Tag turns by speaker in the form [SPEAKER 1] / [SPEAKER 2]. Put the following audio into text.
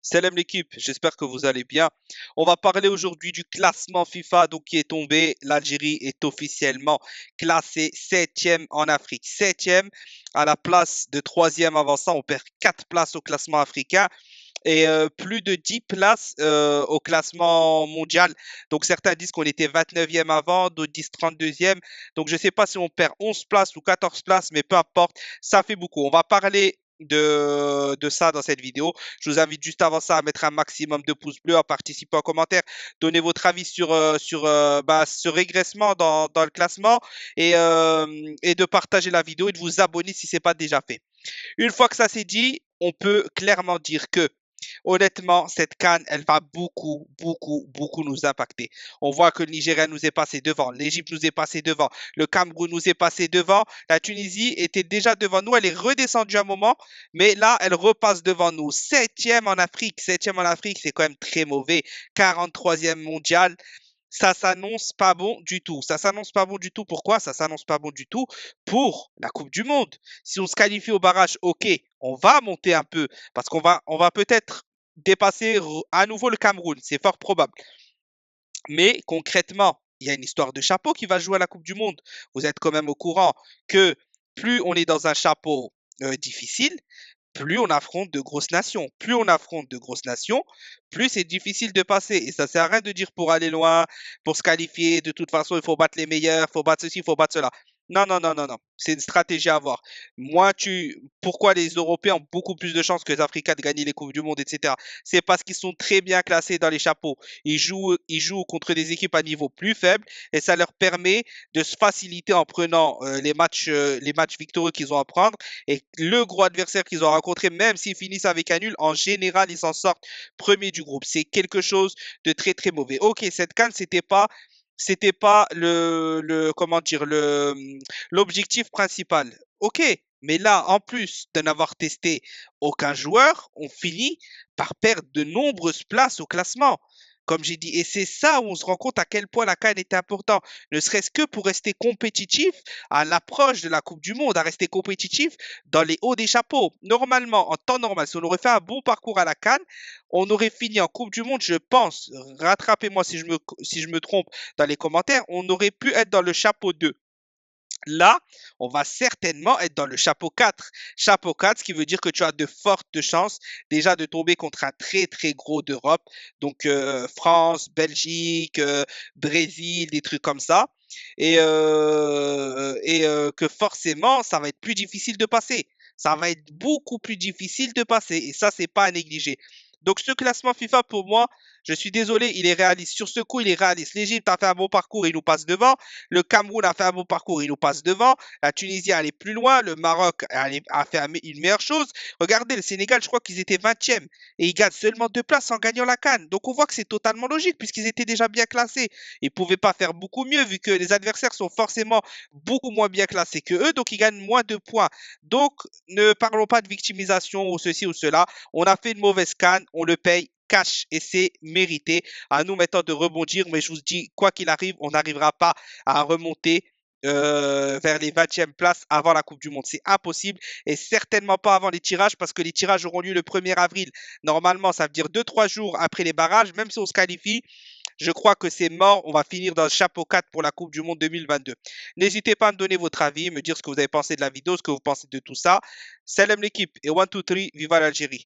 [SPEAKER 1] Salam l'équipe, j'espère que vous allez bien. On va parler aujourd'hui du classement FIFA donc qui est tombé. L'Algérie est officiellement classée septième en Afrique. Septième à la place de troisième avant ça. On perd 4 places au classement africain et plus de 10 places au classement mondial. Donc certains disent qu'on était 29e avant, d'autres disent 32e. Donc je ne sais pas si on perd 11 places ou 14 places, mais peu importe, ça fait beaucoup. On va parler de ça dans cette vidéo. Je vous invite juste avant ça à mettre un maximum de pouces bleus, à participer en commentaire, donner votre avis sur ce régressement dans le classement et de partager la vidéo et de vous abonner si ce n'est pas déjà fait. Une fois que ça c'est dit, on peut clairement dire que, honnêtement, cette CAN, elle va beaucoup, beaucoup, beaucoup nous impacter. On voit que le Nigeria nous est passé devant, l'Égypte nous est passé devant, le Cameroun nous est passé devant, la Tunisie était déjà devant nous, elle est redescendue un moment, mais là, elle repasse devant nous. Septième en Afrique, c'est quand même très mauvais. 43e mondial, ça s'annonce pas bon du tout. Ça s'annonce pas bon du tout. Pourquoi? Ça s'annonce pas bon du tout pour la Coupe du Monde. Si on se qualifie au barrage, ok, on va monter un peu parce qu'on va peut-être dépasser à nouveau le Cameroun. C'est fort probable. Mais concrètement, il y a une histoire de chapeau qui va jouer à la Coupe du Monde. Vous êtes quand même au courant que plus on est dans un chapeau difficile, plus on affronte de grosses nations. Plus on affronte de grosses nations, plus c'est difficile de passer. Et ça sert à rien de dire pour aller loin, pour se qualifier, de toute façon, il faut battre les meilleurs, il faut battre ceci, il faut battre cela. Non, non, non, non, non. C'est une stratégie à avoir. Pourquoi les Européens ont beaucoup plus de chances que les Africains de gagner les Coupes du Monde, etc. C'est parce qu'ils sont très bien classés dans les chapeaux. Ils jouent contre des équipes à niveau plus faible et ça leur permet de se faciliter en prenant les matchs victorieux qu'ils ont à prendre et le gros adversaire qu'ils ont rencontré, même s'ils finissent avec un nul, en général, ils s'en sortent premier du groupe. C'est quelque chose de très très mauvais. Ok, cette CAN, c'était pas comment dire, l'objectif principal. Ok, mais là, en plus de n'avoir testé aucun joueur, on finit par perdre de nombreuses places au classement. Comme j'ai dit, et c'est ça où on se rend compte à quel point la CAN est important, ne serait-ce que pour rester compétitif à l'approche de la Coupe du Monde, à rester compétitif dans les hauts des chapeaux. Normalement, en temps normal, si on aurait fait un bon parcours à la CAN, on aurait fini en Coupe du Monde, je pense, rattrapez-moi si je me trompe dans les commentaires, on aurait pu être dans le chapeau 2. Là, on va certainement être dans le chapeau 4. Chapeau 4, ce qui veut dire que tu as de fortes chances déjà de tomber contre un très très gros d'Europe. Donc France, Belgique, Brésil, des trucs comme ça. Et que forcément, ça va être plus difficile de passer. Ça va être beaucoup plus difficile de passer. Et ça, c'est pas à négliger. Donc ce classement FIFA, pour moi, je suis désolé, il est réaliste. Sur ce coup, il est réaliste. L'Égypte a fait un bon parcours, il nous passe devant. Le Cameroun a fait un bon parcours, il nous passe devant. La Tunisie allait plus loin. Le Maroc a fait une meilleure chose. Regardez, le Sénégal, je crois qu'ils étaient 20e et ils gagnent seulement 2 places en gagnant la CAN. Donc on voit que c'est totalement logique puisqu'ils étaient déjà bien classés. Ils ne pouvaient pas faire beaucoup mieux vu que les adversaires sont forcément beaucoup moins bien classés que eux, donc ils gagnent moins de points. Donc ne parlons pas de victimisation ou ceci ou cela. On a fait une mauvaise CAN, on le paye cash et c'est mérité. À nous maintenant de rebondir, mais je vous dis, quoi qu'il arrive, on n'arrivera pas à remonter vers les 20e places avant la Coupe du Monde. C'est impossible et certainement pas avant les tirages parce que les tirages auront lieu le 1er avril. Normalement, ça veut dire 2-3 jours après les barrages, même si on se qualifie. Je crois que c'est mort. On va finir dans le chapeau 4 pour la Coupe du Monde 2022. N'hésitez pas à me donner votre avis, me dire ce que vous avez pensé de la vidéo, ce que vous pensez de tout ça. Salam l'équipe et 1, 2, 3, viva l'Algérie.